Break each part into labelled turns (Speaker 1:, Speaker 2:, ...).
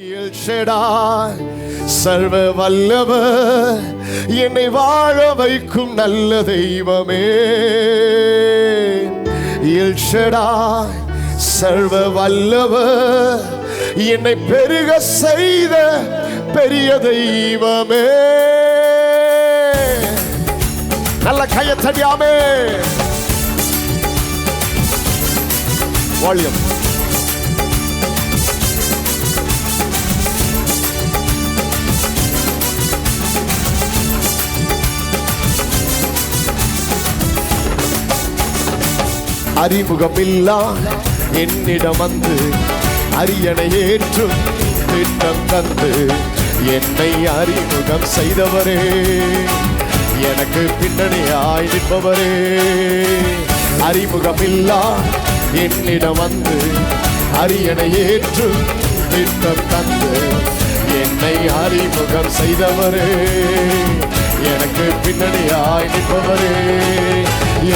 Speaker 1: L Shaddai சர்வ வல்லவர், என்னை வாழ வைக்கும் நல்ல தெய்வமே. எல் ஷடாய் சர்வ வல்லவர், என்னை பெருக செய்த பெரிய தெய்வமே. நல்ல கையை தட்டியாமே. வால்யூம். அறிமுகமில்லா என்னிடம் வந்து அரியணை ஏற்றும் திட்டம் தந்து என்னை அறிமுகம் செய்தவரே, எனக்கு பின்னணியாய் நிற்பவரே. அறிமுகமில்லா என்னிடம் வந்து அரியணை ஏற்றும் திட்டம் தந்து என்னை அறிமுகம் செய்தவரே, எனக்கு பின்னணியாய் நிற்பவரே.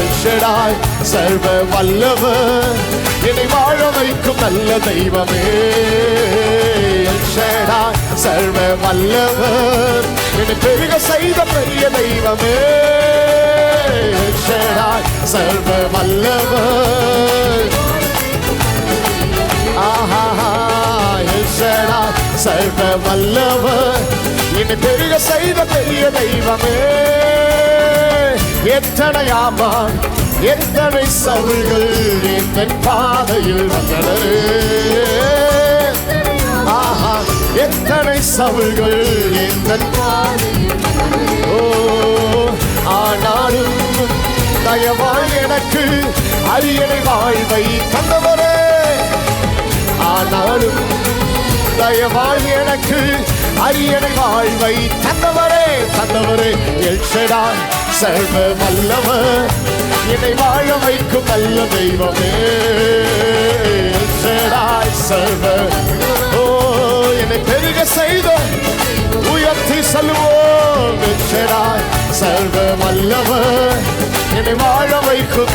Speaker 1: எல் ஷடாய் சர்வ வல்லவர், என்னை வாழ வைக்கும் நல்ல தெய்வமே. எல் ஷடாய் சர்வ வல்லவர், என்னை பெருக செய்த பெரிய தெய்வமே. எல் ஷடாய் சர்வ வல்லவர், ஆஹா. எல் ஷடாய் சர்வ வல்லவர், என்னை பெருக செய்த பெரிய தெய்வமே. எத்தனை ஆமான் எத்தனை சவுள்கள் என் பாதையில் வந்தனரே, ஆஹா. எத்தனை சவுள்கள் என் பாதையில், ஓ, ஆனாலும் தயவாய் எனக்கு அரியணை வாழ்வை தந்தவரே. ஆனாலும் தயவாய் எனக்கு அரியணை வாழ்வை தந்தவரே, தந்தவரே. எல் ஷடாய் சர்வ வல்லவர், என்னை வாழ வைக்கும் நல்ல தெய்வமே. எல் ஷடாய் சர்வ, ஓ, என்னை பெருக செய்த உயர்த்தி சொல்லுவோம். எல் ஷடாய் சர்வ வல்லவர், என்னை வாழ வைக்கும்.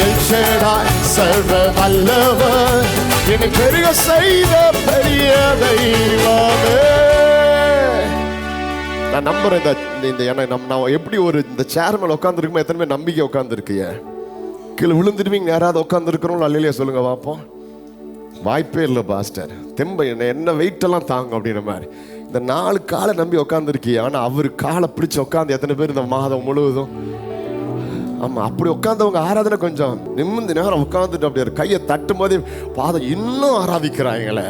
Speaker 1: எல் ஷடாய் சர்வ வல்லவர், என்னை பெருக செய்த பெரிய தெய்வமே. நான் நம்புறேன் நான் எப்படி ஒரு இந்த சேர் மேல உட்காந்துருக்குமோ எத்தனை பேர் நம்பிக்கை உட்காந்துருக்கிய கீழே விழுந்துடுவீங்க. யாராவது உட்காந்துருக்கிறோம் அல்லையா சொல்லுங்க பார்ப்போம். வாய்ப்பே இல்லை பாஸ்டர், தெம்ப என்ன வெயிட்டெல்லாம் தாங்க அப்படின்ற மாதிரி இந்த 4 காலை நம்பி உட்காந்துருக்கிய. ஆனால் அவர் காலை பிடிச்சி உட்காந்து எத்தனை பேர் இந்த மாதம் முழுவதும், ஆமாம், அப்படி உட்காந்தவங்க ஆராதனை கொஞ்சம் நிமிந்து நேரம் உட்காந்துட்டு அப்படியே கையை தட்டும் போதே பாதம் இன்னும் ஆராதிக்கிறாங்களே.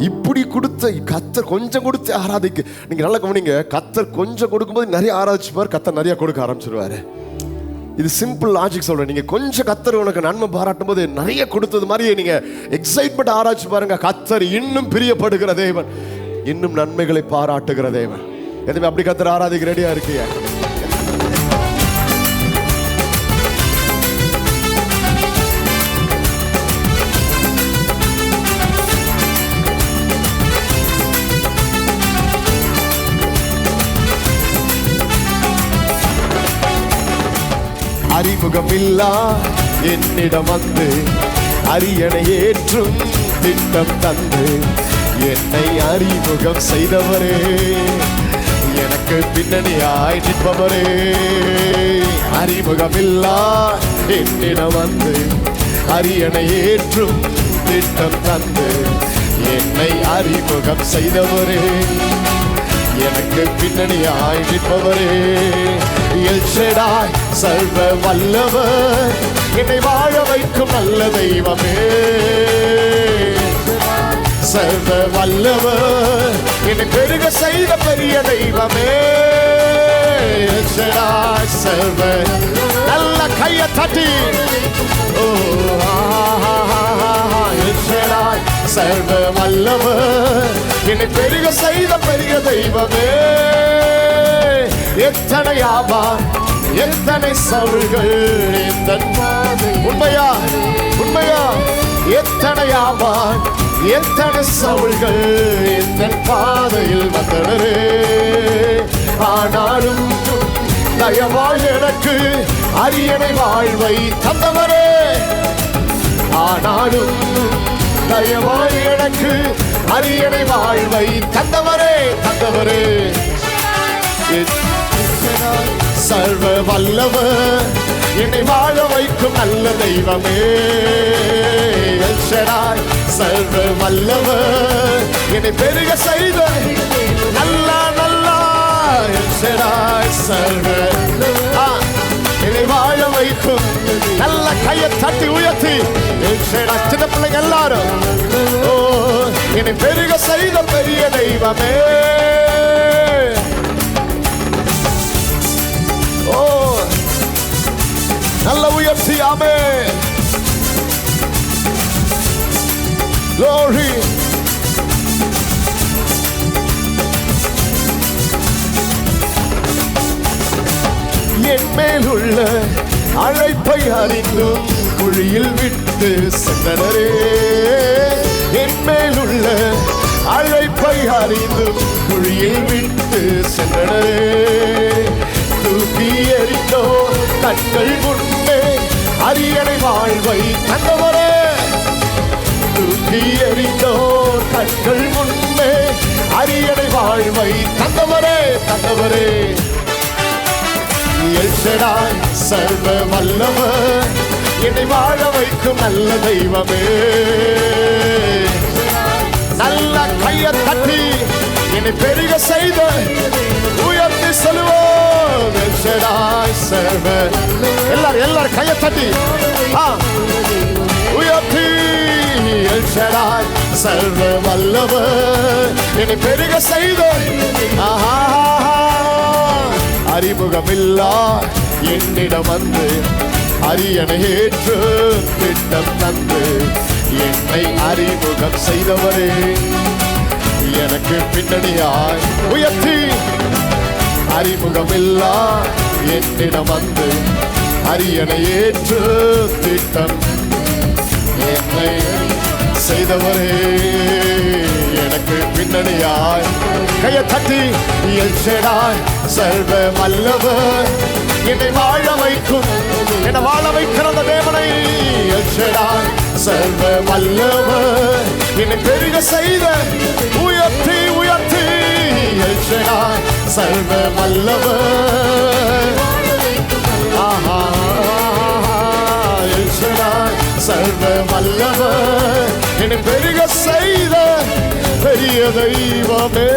Speaker 1: இப்படி கொடுத்த கத்தர் கொஞ்சம் கொடுத்து ஆராதிக்க. நீங்க நல்லா கவனிங்க, கத்தர் கொஞ்சம் கொடுக்கும்போது நிறைய ஆராதிச்சுப்பார், கத்தர் நிறைய கொடுக்க ஆரம்பிச்சிருவாரு. இது சிம்பிள் லாஜிக் சொல்றேன். நீங்க கொஞ்சம் கத்தர் உனக்கு நன்மை பாராட்டும் போது நிறைய கொடுத்தது மாதிரியே நீங்க எக்ஸைட்மெண்ட் ஆராய்ச்சி பாருங்க. கத்தர் இன்னும் பிரியப்படுகிற தேவன், இன்னும் நன்மைகளை பாராட்டுகிற தேவன். எதுவுமே அப்படி கத்தர் ஆராதிக்க ரெடியா இருக்கீங்க? அறிமுகமில்லா என்னிடம் வந்து அரியணை ஏற்றும் திட்டம் தந்து என்னை அறிமுகம் செய்தவரே, எனக்கு பின்னணியாய் நிற்பவரே. அறிமுகமில்லா என்னிடம் வந்து அரியணை ஏற்றும் திட்டம் தந்து என்னை அறிமுகம் செய்தவரே, எனக்கு பின்னணியாய் நிற்பவரே. எல் ஷடாய் சர்வ வல்லவர், என்னை வாழ வைக்கும் நல்ல தெய்வமே. சர்வ வல்லவர், என்னை பெருக செய்த பெரிய தெய்வமே. எல் ஷடாய் சர்வ, நல்ல கையை தட்டி, ஓ, எல் ஷடாய் சர்வ வல்லவர், என்னை பெருக செய்த பெரிய தெய்வமே. எத்தனை ஆமான் எத்தனை சவுள்கள் இந்த உண்மையா உண்மையா, எத்தனை ஆமான் எத்தனை சவுள்கள் இந்த பாதையில் வந்தனரே. ஆனாலும் தயவாய் எனக்கு அரியணை வாழ்வை தந்தவரே. ஆனாலும் தயவாய் எனக்கு அரியணை வாழ்வை தந்தவரே தந்தவரே. சர்வ வல்லவர் என்னை வாழ வைக்கும் நல்ல தெய்வமே. சர்வ வல்லவர் என்னை பெருக செய்த நல்லா நல்லா. சர்வ என்னை வாழ வைக்கும் நல்ல கையை தட்டி உயர்த்தி சின்ன பிள்ளைங்க எல்லாரும் ஓ என்னை பெருக செய்த பெரிய தெய்வமே. ஓ நல்ல உயர்த்தி ஆமென். Glory. என் மேல் உள்ள அழைப்பை அறிந்தும் குழியில் விட்டு சென்றனரே. என் மேல் உள்ள அழைப்பை அறிந்தும் குழியில் விட்டு சென்றனரே. தூக்கி எறிந்தோ கண்கள் முன்னே அரியணை வாழ்வை தந்தவரே. தூக்கி எறிந்தோ கண்கள் முன்னே அரியணை வாழ்வை தந்தவரே தந்தவரே. எல்ஷடாய் சர்வ வல்லவர் என்னை வாழ வைக்கும் நல்ல தெய்வமே. நல்ல கையை தட்டி என்னை பெருக செய்த உயர்த்தி சொல்லுவோம். எல்ஷடாய் சர்வ எல்லாரும் கையை தட்டி உயர்த்தி. எல்ஷடாய் சர்வ வல்லவர் என்னை பெருக செய்த அறிமுகமில்லா என்னிடம் வந்து அரியணை ஏற்று திட்டம் தந்து என்னை அறிமுகம் செய்தவரே. எனக்கு பின்னணியாய் உயர்த்தி அறிமுகமில்லா என்னிடம் வந்து அரியணை ஏற்று திட்டம் என்னை செய்தவரே. எனக்கு பின்னணியாய் கையை தட்டி எல்ஷடாய் சர்வ வல்லவர் என்னை வாழ வைக்கும் என்னை வாழ வைக்கிற அந்த தேவனை. எல்ஷடாய் சர்வ வல்லவர் என்னை பெருக செய்த உயர்த்தி உயர்த்தி. எல்ஷடாய் சர்வ வல்லவர் எல்ஷடாய் சர்வ வல்லவர் என்னை பெருக செய்த பெரிய தெய்வமே.